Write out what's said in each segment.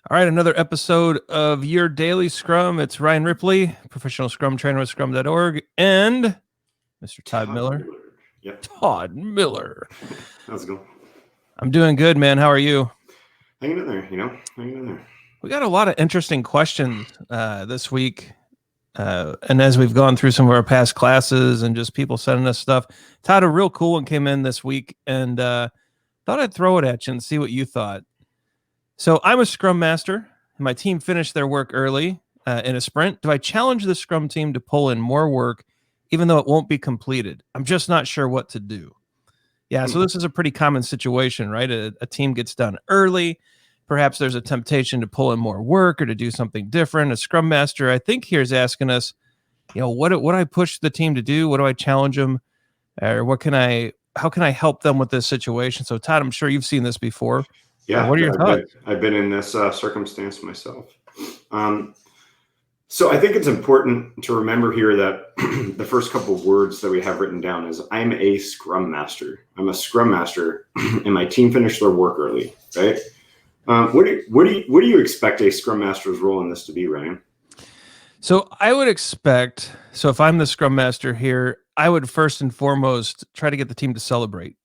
All right, another episode of Your Daily Scrum. It's Ryan Ripley, professional Scrum trainer with Scrum.org, and Mr. Todd Miller. Yep. Todd Miller. How's it going? I'm doing good, man. How are you? Hanging in there, hanging in there. We got a lot of interesting questions this week. And as we've gone through some of our past classes and just people sending us stuff, Todd, a real cool one came in this week, and thought I'd throw it at you and see what you thought. So I'm a Scrum Master, and my team finished their work early in a sprint. Do I challenge the Scrum team to pull in more work, even though it won't be completed? I'm just not sure what to do. Yeah, so this is a pretty common situation, right? A team gets done early. Perhaps there's a temptation to pull in more work or to do something different. A Scrum Master, I think, here is asking us, what do I push the team to do? What do I challenge them? Or how can I help them with this situation? So, Todd, I'm sure you've seen this before. Yeah. What are your thoughts? I've been in this circumstance myself. So I think it's important to remember here that the first couple of words that we have written down is I'm a Scrum Master. I'm a Scrum Master, and my team finished their work early, right? What do you expect a Scrum Master's role in this to be, Ryan? So I would expect, if I'm the Scrum Master here, I would first and foremost try to get the team to celebrate.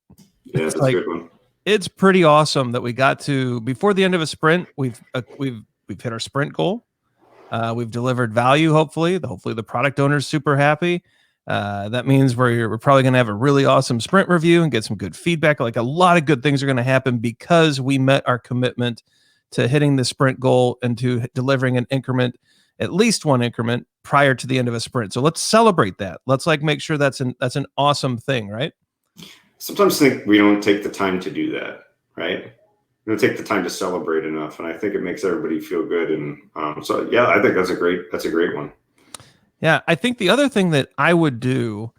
Yeah, that's a good one. It's pretty awesome that we got to, before the end of a sprint, we've hit our sprint goal. We've delivered value, hopefully. Hopefully the product owner's super happy. That means we're probably going to have a really awesome sprint review and get some good feedback. Like a lot of good things are going to happen because we met our commitment to hitting the sprint goal and to delivering an increment, at least one increment prior to the end of a sprint. So let's celebrate that. Let's make sure that's an awesome thing, right? Sometimes think we don't take the time to do that, right? We don't take the time to celebrate enough, and I think it makes everybody feel good. And so, yeah, I think that's a great one. Yeah, I think the other thing that I would do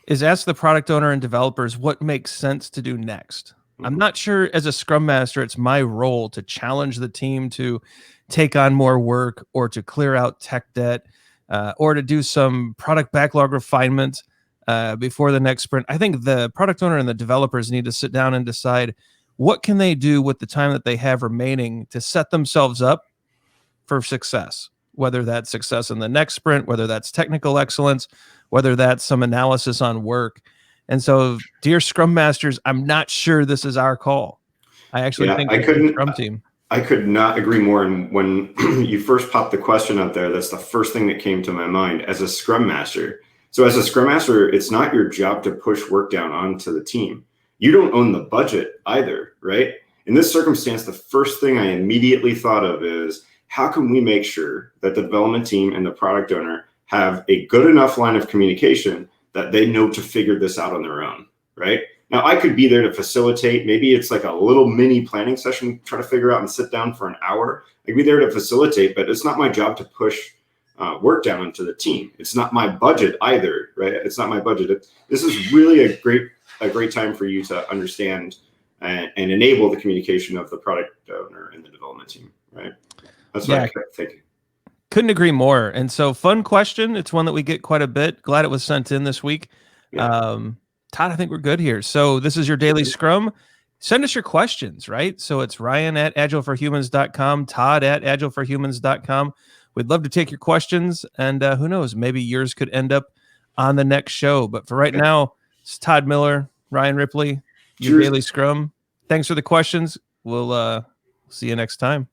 is ask the product owner and developers what makes sense to do next. Mm-hmm. I'm not sure as a Scrum Master, it's my role to challenge the team to take on more work or to clear out tech debt or to do some product backlog refinement before the next sprint. I think the product owner and the developers need to sit down and decide what can they do with the time that they have remaining to set themselves up for success, whether that's success in the next sprint, whether that's technical excellence, whether that's some analysis on work. And so, dear Scrum Masters, I'm not sure this is our call. I actually think the Scrum team. I could not agree more. And when you first popped the question out there, that's the first thing that came to my mind as a Scrum Master. So as a Scrum Master, it's not your job to push work down onto the team. You don't own the budget either, right? In this circumstance, the first thing I immediately thought of is how can we make sure that the development team and the product owner have a good enough line of communication that they know to figure this out on their own, right? Now, I could be there to facilitate. Maybe it's like a little mini planning session, try to figure out and sit down for an hour. I could be there to facilitate, but it's not my job to push work down onto the team. It's not my budget either, right? It's not my budget. This is really a great time for you to understand and enable the communication of the product owner and the development team, right? That's what I kept thinking. Couldn't agree more. And so, fun question. It's one that we get quite a bit. Glad it was sent in this week. Yeah. Todd, I think we're good here. So this is your daily Scrum. Send us your questions, right? So it's Ryan at agileforhumans.com, Todd at agileforhumans.com. We'd love to take your questions, and who knows, maybe yours could end up on the next show. But for right now, it's Todd Miller, Ryan Ripley, your daily Scrum. Thanks for the questions. We'll see you next time.